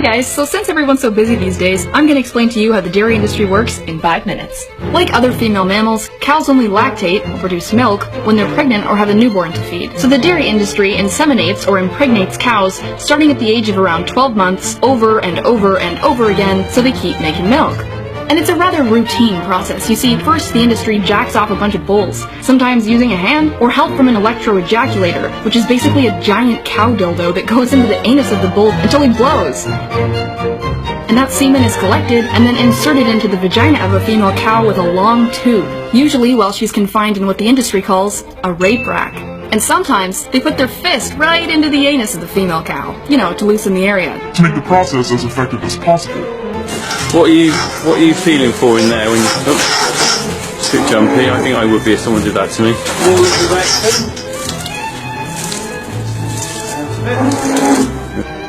Alright guys, so since everyone's so busy these days, I'm gonna explain to you how the dairy industry works in 5 minutes. Like other female mammals, cows only lactate, or produce milk, when they're pregnant or have a newborn to feed. So the dairy industry inseminates or impregnates cows starting at the age of around 12 months over and over and over again so they keep making milk. And it's a rather routine process. You see, first the industry jacks off a bunch of bulls, sometimes using a hand or help from an electro-ejaculator, which is basically a giant cow dildo that goes into the anus of the bull until he blows. And that semen is collected and then inserted into the vagina of a female cow with a long tube, usually while she's confined in what the industry calls a rape rack. And sometimes they put their fist right into the anus of the female cow, you know, to loosen the area. To make the process as effective as possible. What are you feeling for in there when you... Oh, it's a bit jumpy. I think I would be if someone did that to me.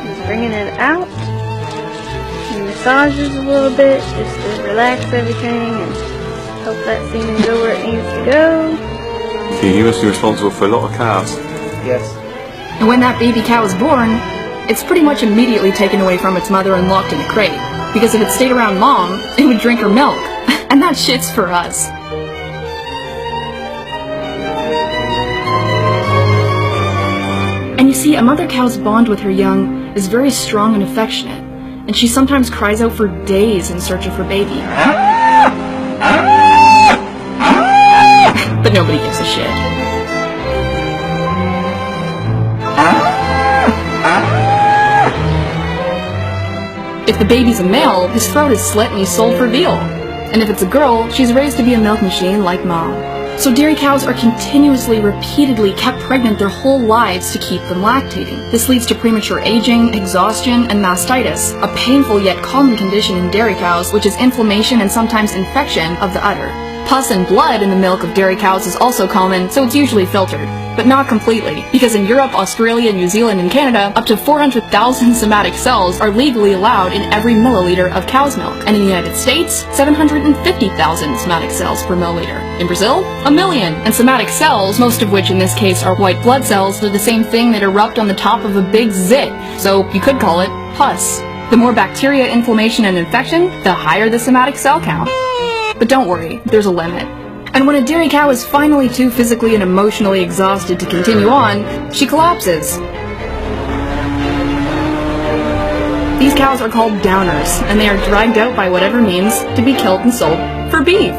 Just bringing it out. He massages a little bit just to relax everything and help that semen go where it needs to go. See, you must be responsible for a lot of calves. Yes. And when that baby cow is born, it's pretty much immediately taken away from its mother and locked in a crate. Because if it stayed around Mom, it would drink her milk. And that shit's for us. And you see, a mother cow's bond with her young is very strong and affectionate. And she sometimes cries out for days in search of her baby. But nobody gives a shit. If the baby's a male, his throat is slit and he's sold for veal. And if it's a girl, she's raised to be a milk machine like Mom. So dairy cows are continuously, repeatedly kept pregnant their whole lives to keep them lactating. This leads to premature aging, exhaustion, and mastitis, a painful yet common condition in dairy cows, which is inflammation and sometimes infection of the udder. Pus and blood in the milk of dairy cows is also common, so it's usually filtered. But not completely, because in Europe, Australia, New Zealand, and Canada, up to 400,000 somatic cells are legally allowed in every milliliter of cow's milk. And in the United States, 750,000 somatic cells per milliliter. In Brazil, 1 million. And somatic cells, most of which in this case are white blood cells, are the same thing that erupt on the top of a big zit, so you could call it pus. The more bacteria, inflammation, and infection, the higher the somatic cell count. But don't worry, there's a limit. And when a dairy cow is finally too physically and emotionally exhausted to continue on, she collapses. These cows are called downers, and they are dragged out by whatever means to be killed and sold for beef.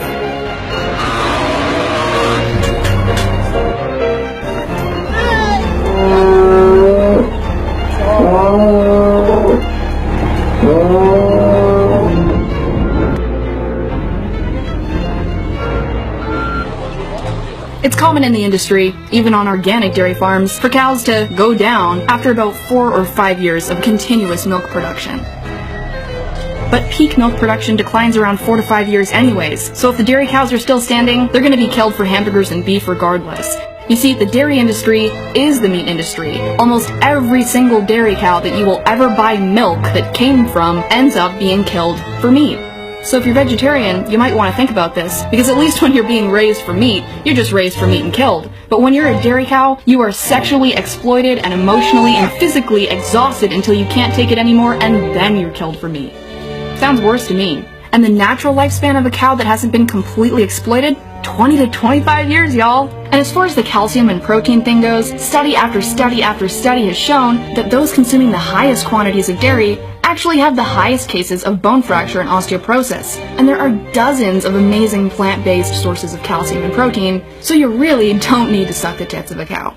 It's common in the industry, even on organic dairy farms, for cows to go down after about 4 or 5 years of continuous milk production. But peak milk production declines around 4 to 5 years anyways, so if the dairy cows are still standing, they're gonna be killed for hamburgers and beef regardless. You see, the dairy industry is the meat industry. Almost every single dairy cow that you will ever buy milk that came from ends up being killed for meat. So if you're vegetarian, you might want to think about this, because at least when you're being raised for meat, you're just raised for meat and killed. But when you're a dairy cow, you are sexually exploited and emotionally and physically exhausted until you can't take it anymore, and then you're killed for meat. Sounds worse to me. And the natural lifespan of a cow that hasn't been completely exploited? 20 to 25 years, y'all. And as far as the calcium and protein thing goes, study after study after study has shown that those consuming the highest quantities of dairy actually have the highest cases of bone fracture and osteoporosis. And there are dozens of amazing plant-based sources of calcium and protein, so you really don't need to suck the tits of a cow.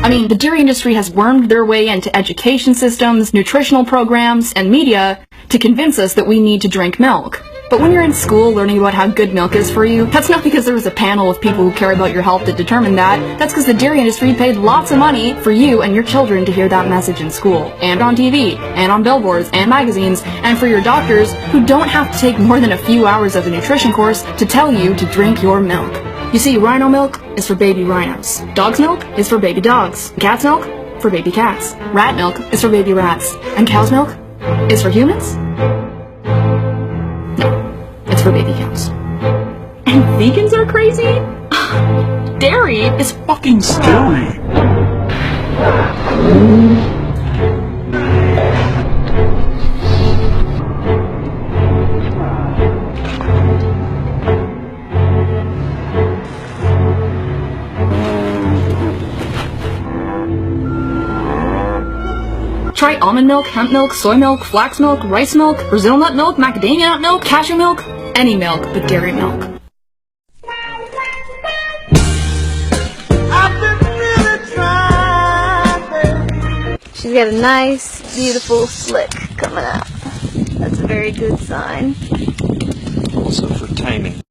I mean, the dairy industry has wormed their way into education systems, nutritional programs, and media to convince us that we need to drink milk. But when you're in school learning about how good milk is for you, that's not because there was a panel of people who care about your health that determined that. That's because the dairy industry paid lots of money for you and your children to hear that message in school, and on TV, and on billboards, and magazines, and for your doctors who don't have to take more than a few hours of a nutrition course to tell you to drink your milk. You see, rhino milk is for baby rhinos. Dog's milk is for baby dogs. Cat's milk? For baby cats. Rat milk is for baby rats. And cow's milk is for humans? No, it's for baby cows. And vegans are crazy? dairy is Fucking scary. Try almond milk, hemp milk, soy milk, flax milk, rice milk, Brazil nut milk, macadamia nut milk, cashew milk, any milk but dairy milk. She's got a nice, beautiful slick coming out. That's a very good sign. Also for timing.